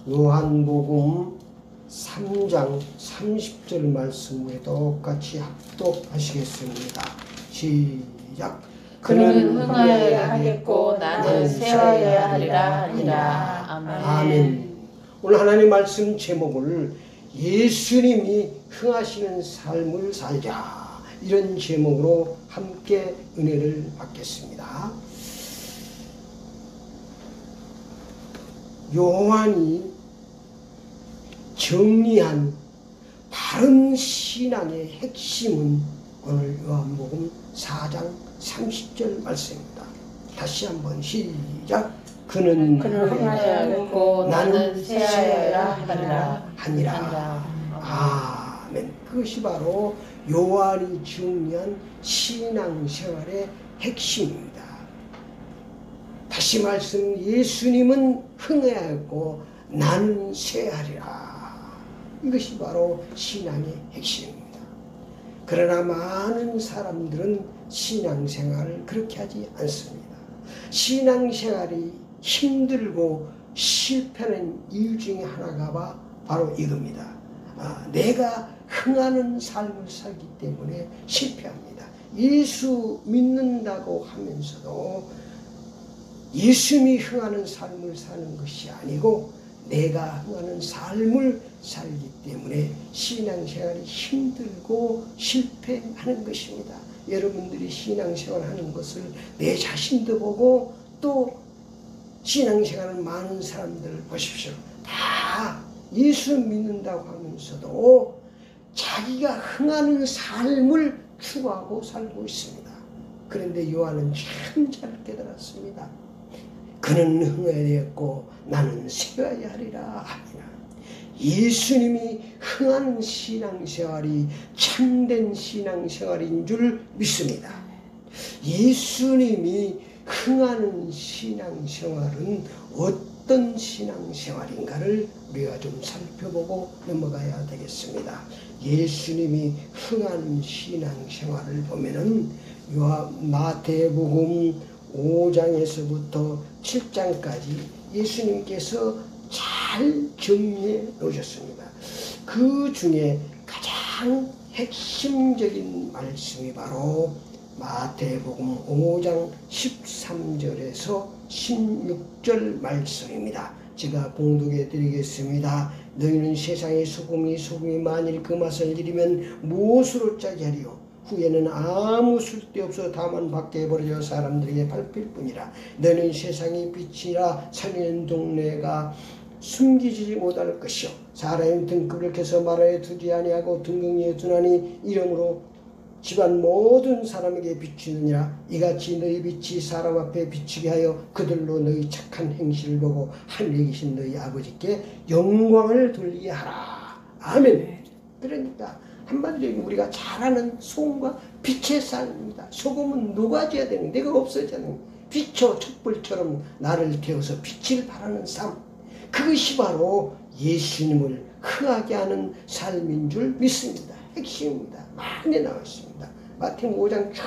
요한복음 3장 30절 말씀에 똑같이 합독하시겠습니다. 시작. 그는 흥하여야 하겠고 나는 쇠하여야 하리라 하니라. 아멘. 오늘 하나님 말씀 제목을 예수님이 흥하시는 삶을 살자, 이런 제목으로 함께 은혜를 받겠습니다. 요한이 정리한 바른 신앙의 핵심은 오늘 요한복음 4장 30절 말씀입니다. 다시 한번 시작. 그는 흥하여야 하겠고 나는 쇠하여야 하니라. 아멘. 그것이 바로 요한이 정리한 신앙생활의 핵심입니다. 다시 말씀, 예수님은 흥해야 했고 나는 쇠하리라. 이것이 바로 신앙의 핵심입니다. 그러나 많은 사람들은 신앙생활을 그렇게 하지 않습니다. 신앙생활이 힘들고 실패하는 이유 중에 하나가 바로 이겁니다. 내가 흥하는 삶을 살기 때문에 실패합니다. 예수 믿는다고 하면서도 예수님이 흥하는 삶을 사는 것이 아니고 내가 흥하는 삶을 살기 때문에 신앙생활이 힘들고 실패하는 것입니다. 여러분들이 신앙생활하는 것을 내 자신도 보고 또 신앙생활을 많은 사람들을 보십시오. 다 예수 믿는다고 하면서도 자기가 흥하는 삶을 추구하고 살고 있습니다. 그런데 요한은 참 잘 깨달았습니다. 그는 흥해야 되었고 나는 쇠하여야 하리라 하니라. 예수님이 흥하는 신앙생활이 참된 신앙생활인 줄 믿습니다. 예수님이 흥하는 신앙생활은 어떤 신앙생활인가를 우리가 좀 살펴보고 넘어가야 되겠습니다. 예수님이 흥하는 신앙생활을 보면은 마태복음 5장에서부터 7장까지 예수님께서 잘 정리해 놓으셨습니다. 그 중에 가장 핵심적인 말씀이 바로 마태복음 5장 13절에서 16절 말씀입니다. 제가 봉독해 드리겠습니다. 너희는 세상의 소금이 만일 그 맛을 잃으면 무엇으로 짜게 하리요? 후에는 아무 쓸데없어 다만 밖에 버려져 사람들에게 밟힐 뿐이라. 너는 세상의 빛이라 살리는 동네가 숨기지 못할 것이요 사람의 등급을 켜서 마루에 두지 아니하고 등등 위에 두나니 이러므로 집안 모든 사람에게 비추느니라. 이같이 너희 빛이 사람 앞에 비추게 하여 그들로 너희 착한 행실을 보고 하늘에 계신 너희 아버지께 영광을 돌리게 하라. 아멘. 그러니까 한마디로 우리가 잘 아는 소금과 빛의 삶입니다. 소금은 녹아져야 되는, 내가 없어져야 되는, 빛과 촛불처럼 나를 태워서 빛을 발하는 삶, 그것이 바로 예수님을 흥하게 하는 삶인 줄 믿습니다. 핵심입니다. 많이 나와 있습니다. 마태복음 5장 쭉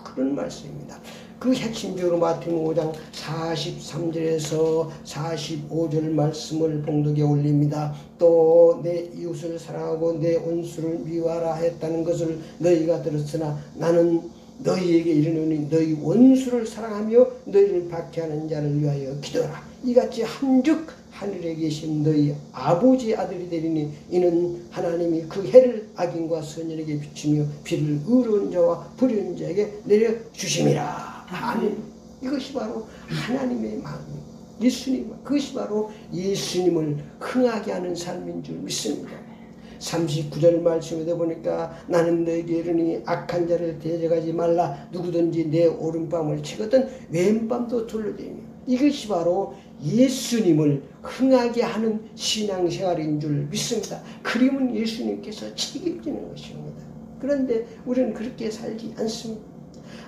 그런 말씀입니다. 그 핵심적으로 마태복음 5장 43절에서 45절 말씀을 봉독에 올립니다. 또 내 이웃을 사랑하고 내 원수를 미워하라 했다는 것을 너희가 들었으나 나는 너희에게 이르노니 너희 원수를 사랑하며 너희를 박해하는 자를 위하여 기도하라. 이같이 한즉 하늘에 계신 너희 아버지 아들이 되리니 이는 하나님이 그 해를 악인과 선인에게 비추며 비를 의로운 자와 불의한 자에게 내려주심이라. 아멘. 이것이 바로 하나님의 마음입니다. 예수님, 그것이 바로 예수님을 흥하게 하는 삶인 줄 믿습니다. 39절 말씀에도 보니까 나는 너에게 이르니 악한 자를 대적하지 말라. 누구든지 내 오른밤을 치거든 왼밤도 둘러대며. 이것이 바로 예수님을 흥하게 하는 신앙생활인 줄 믿습니다. 그림은 예수님께서 책임지는 것입니다. 그런데 우리는 그렇게 살지 않습니다.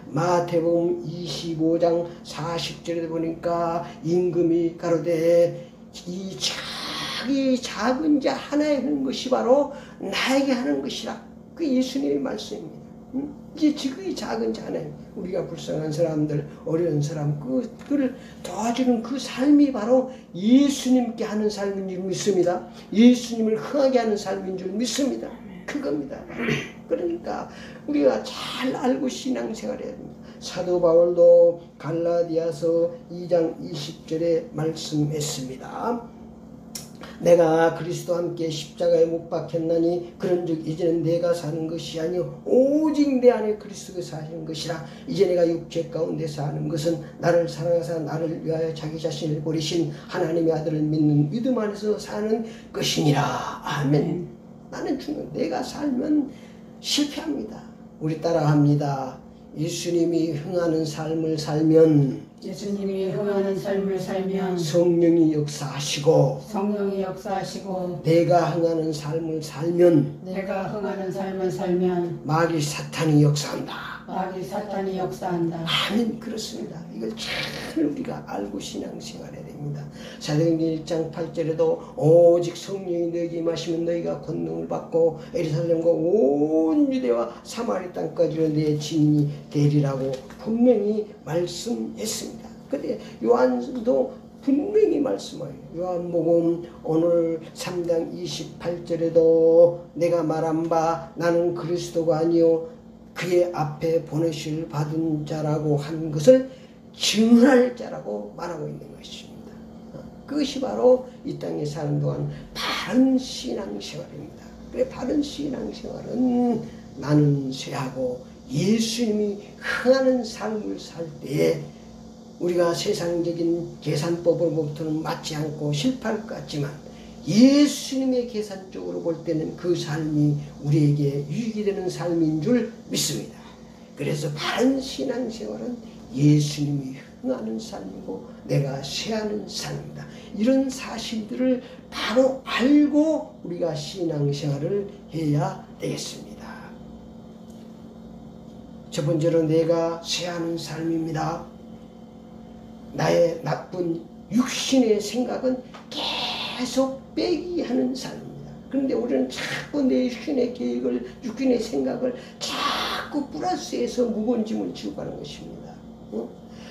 마태복음 25장 40절에 보니까 임금이 가로되 이 자기 작은 자 하나에 하는 것이 바로 나에게 하는 것이라. 그 예수님의 말씀입니다. 이제 지극히 작은 자네, 우리가 불쌍한 사람들, 어려운 사람, 그를 도와주는 그 삶이 바로 예수님께 하는 삶인 줄 믿습니다. 예수님을 흥하게 하는 삶인 줄 믿습니다. 그겁니다. 그러니까 우리가 잘 알고 신앙생활해야 됩니다. 사도 바울도 갈라디아서 2장 20절에 말씀했습니다. 내가 그리스도와 함께 십자가에 못 박혔나니 그런즉 이제는 내가 사는 것이 아니요 오직 내 안에 그리스도가 사시는 것이라. 이제 내가 육체 가운데 사는 것은 나를 사랑하사 나를 위하여 자기 자신을 버리신 하나님의 아들을 믿는 믿음 안에서 사는 것이니라. 아멘. 나는 중요해. 내가 살면 실패합니다. 우리 따라합니다. 예수님이 흥하는 삶을 살면 예수님이 흥하는 삶을 살면 성령이 역사하시고 성령이 역사하시고 내가 흥하는 삶을 살면 내가 흥하는 삶을 살면 마귀 사탄이 역사한다. 마귀 사탄이 역사한다. 아멘. 그렇습니다. 이걸 잘 우리가 알고 신앙생활해야 됩니다. 사도행전 1장 8절에도 오직 성령이 너희에게 임하시면 너희가 권능을 받고 예루살렘과 온 유대와 사마리 땅까지로 내 증인이 되리라고 분명히 말씀했습니다. 근데 요한도 분명히 말씀해요. 요한복음 오늘 3장 28절에도 내가 말한 바 나는 그리스도가 아니요 그의 앞에 보내실 받은 자라고 한 것을 증언할 자라고 말하고 있는 것입니다. 그것이 바로 이 땅에 사는 동안 바른 신앙생활입니다. 그래, 바른 신앙생활은 나는 쇠하고 예수님이 흥하는 삶을 살 때에 우리가 세상적인 계산법으로부터는 맞지 않고 실패할 것 같지만 예수님의 계산적으로 볼 때는 그 삶이 우리에게 유익이 되는 삶인 줄 믿습니다. 그래서 바른 신앙생활은 예수님이 흥하는 삶이고 내가 쇠하는 삶입니다. 이런 사실들을 바로 알고 우리가 신앙생활을 해야 되겠습니다. 첫 번째로 내가 쇠하는 삶입니다. 나의 나쁜 육신의 생각은 계속 빼기 하는 삶입니다. 그런데 우리는 자꾸 내 육신의 계획을, 육신의 생각을 자꾸 플러스해서 무거운 짐을 지고 가는 것입니다.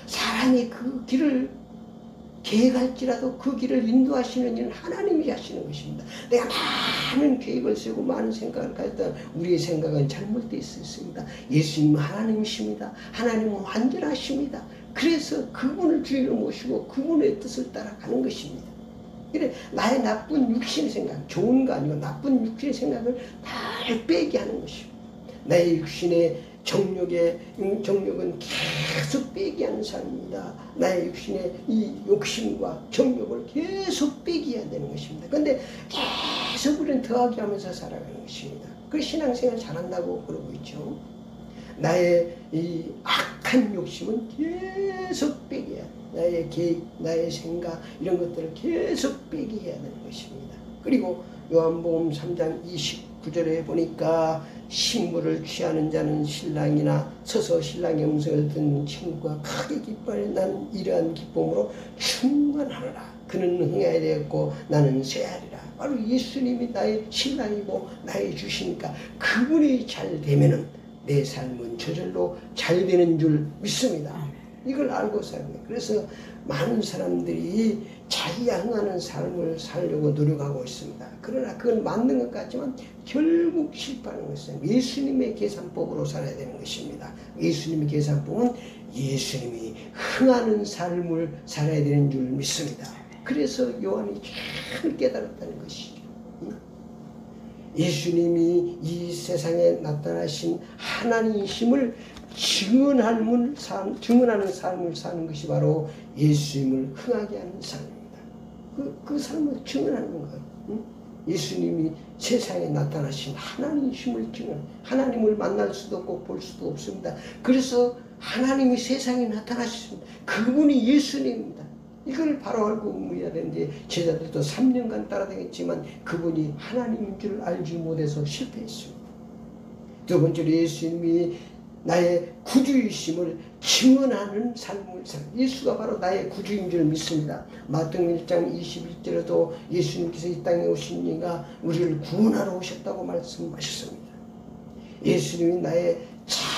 사람이 그 길을 계획할지라도 그 길을 인도하시는 일은 하나님이 하시는 것입니다. 내가 많은 계획을 세우고 많은 생각을 가졌다. 우리의 생각은 잘못되어 있습니다. 예수님은 하나님이십니다. 하나님은 완전하십니다. 그래서 그분을 주인으로 모시고 그분의 뜻을 따라가는 것입니다. 그래, 나의 나쁜 육신의 생각, 좋은 거 아니고 나쁜 육신의 생각을 다 빼게 하는 것입니다. 나의 육신의 정욕은 계속 빼게 하는 삶입니다. 나의 육신의 이 욕심과 정욕을 계속 빼게 해야 되는 것입니다. 그런데 계속 우리는 더하게 하면서 살아가는 것입니다. 그 신앙생활 잘한다고 그러고 있죠. 나의 이 악한 욕심은 계속 빼게 해야 돼. 나의 계획, 나의 생각 이런 것들을 계속 빼게 해야 되는 것입니다. 그리고 요한복음 3장 29절에 보니까 식물을 취하는 자는 신랑이나 서서 신랑의 음성을 듣는 친구가 크게 기뻐하니 나는 이러한 기쁨으로 충만하노라. 그는 흥하게 되었고 나는 쇠하리라. 바로 예수님이 나의 신랑이고 나의 주시니까 그분이 잘 되면은 내 삶은 저절로 잘 되는 줄 믿습니다. 이걸 알고 살아요. 그래서 많은 사람들이 자기가 흥하는 삶을 살려고 노력하고 있습니다. 그러나 그건 맞는 것 같지만 결국 실패하는 것은 예수님의 계산법으로 살아야 되는 것입니다. 예수님의 계산법은 예수님이 흥하는 삶을 살아야 되는 줄 믿습니다. 그래서 요한이 잘 깨달았다는 것이죠. 예수님이 이 세상에 나타나신 하나님이심을 증언하는 삶을 사는 것이 바로 예수님을 흥하게 하는 삶입니다. 그 삶을 증언하는 거예요. 예수님이 세상에 나타나신 하나님이심을 하나님을 만날 수도 없고 볼 수도 없습니다. 그래서 하나님이 세상에 나타나셨습니다. 그분이 예수님입니다. 이걸 바로 알고 의무해야 되는데 제자들도 3년간 따라다녔지만 그분이 하나님인 줄 알지 못해서 실패했습니다. 두 번째로 예수님이 나의 구주이심을 증언하는 삶을 살아요. 예수가 바로 나의 구주인 줄 믿습니다. 마태복음 1장 21절에도 예수님께서 이 땅에 오신 이가 우리를 구원하러 오셨다고 말씀하셨습니다. 예수님이 나의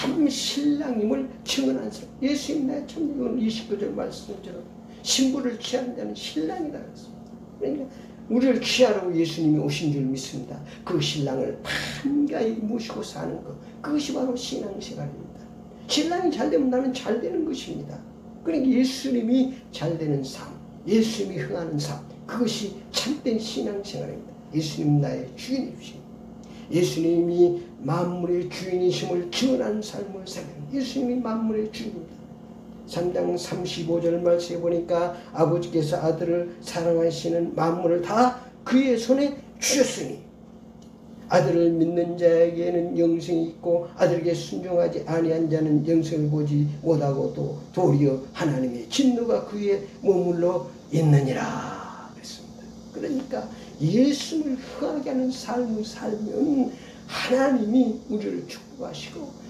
참 신랑임을 증언한 사람. 예수님 나의 참 이건 29절 말씀처럼 신부를 취하는 자는 신랑이다 그랬습니다. 그러니까 우리를 취하라고 예수님이 오신 줄 믿습니다. 그 신랑을 반가이 모시고 사는 것, 그것이 바로 신앙생활입니다. 신랑이 잘 되면 나는 잘 되는 것입니다. 그러니까 예수님이 잘 되는 삶, 예수님이 흥하는 삶, 그것이 참된 신앙생활입니다. 예수님 나의 주인이십니다. 예수님이 만물의 주인이심을 증언하는 삶을 살면 예수님이 만물의 주인입니다. 3장 35절 말씀해 보니까 아버지께서 아들을 사랑하시는 만물을 다 그의 손에 주셨으니 아들을 믿는 자에게는 영생이 있고 아들에게 순종하지 아니한 자는 영생을 보지 못하고도 도리어 하나님의 진노가 그에 머물러 있느니라 그랬습니다. 그러니까 예수를 흥하게 하는 삶을 살면 하나님이 우리를 축복하시고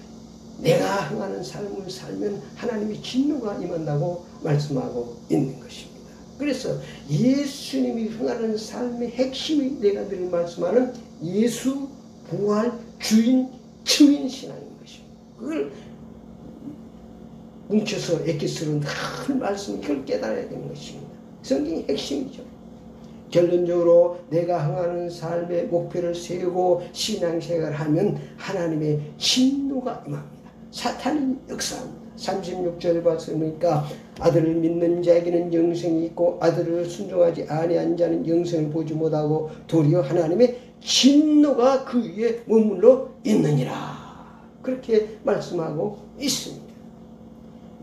내가 흥하는 삶을 살면 하나님의 진노가 임한다고 말씀하고 있는 것입니다. 그래서 예수님이 흥하는 삶의 핵심이 내가 늘 말씀하는 예수, 부활, 주인, 증인 신앙인 것입니다. 그걸 뭉쳐서 에키스로 큰 말씀 이걸 깨달아야 되는 것입니다. 성경의 핵심이죠. 결론적으로 내가 흥하는 삶의 목표를 세우고 신앙생활을 하면 하나님의 진노가 임합니다. 사탄이 역사합니다. 36절 봤으니까 아들을 믿는 자에게는 영생이 있고 아들을 순종하지 아니한 자는 영생을 보지 못하고 도리어 하나님의 진노가 그 위에 머물러 있느니라. 그렇게 말씀하고 있습니다.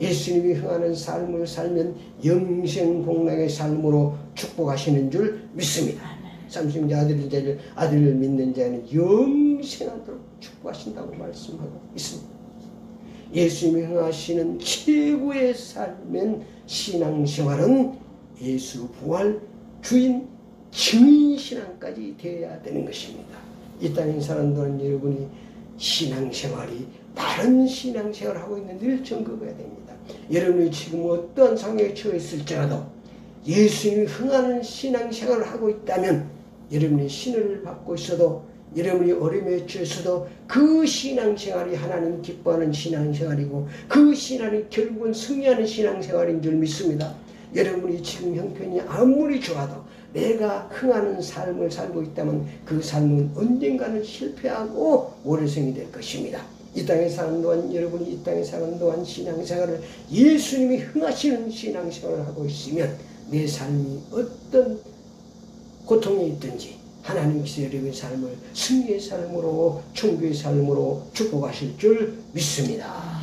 예수님이 흥하는 삶을 살면 영생복락의 삶으로 축복하시는 줄 믿습니다. 30절 아들을 믿는 자는 영생하도록 축복하신다고 말씀하고 있습니다. 예수님이 흥하시는 최고의 삶은 신앙생활은 예수 부활 주인 증인 신앙까지 되어야 되는 것입니다. 이 땅에 사는 동안 여러분이 신앙생활이 바른 신앙생활을 하고 있는지 늘 점검해야 됩니다. 여러분이 지금 어떠한 상황에 처해 있을지라도 예수님이 흥하는 신앙생활을 하고 있다면 여러분이 신을 받고 있어도 여러분이 어려움에 처해서도 그 신앙생활이 하나님 기뻐하는 신앙생활이고 그 신앙이 결국은 승리하는 신앙생활인 줄 믿습니다. 여러분이 지금 형편이 아무리 좋아도 내가 흥하는 삶을 살고 있다면 그 삶은 언젠가는 실패하고 오래생이 될 것입니다. 이 땅에 사는 동안 여러분이 이 땅에 사는 동안 신앙생활을 예수님이 흥하시는 신앙생활을 하고 있으면 내 삶이 어떤 고통이 있든지 하나님께서 여러분의 삶을 승리의 삶으로 천국의 삶으로 축복하실 줄 믿습니다.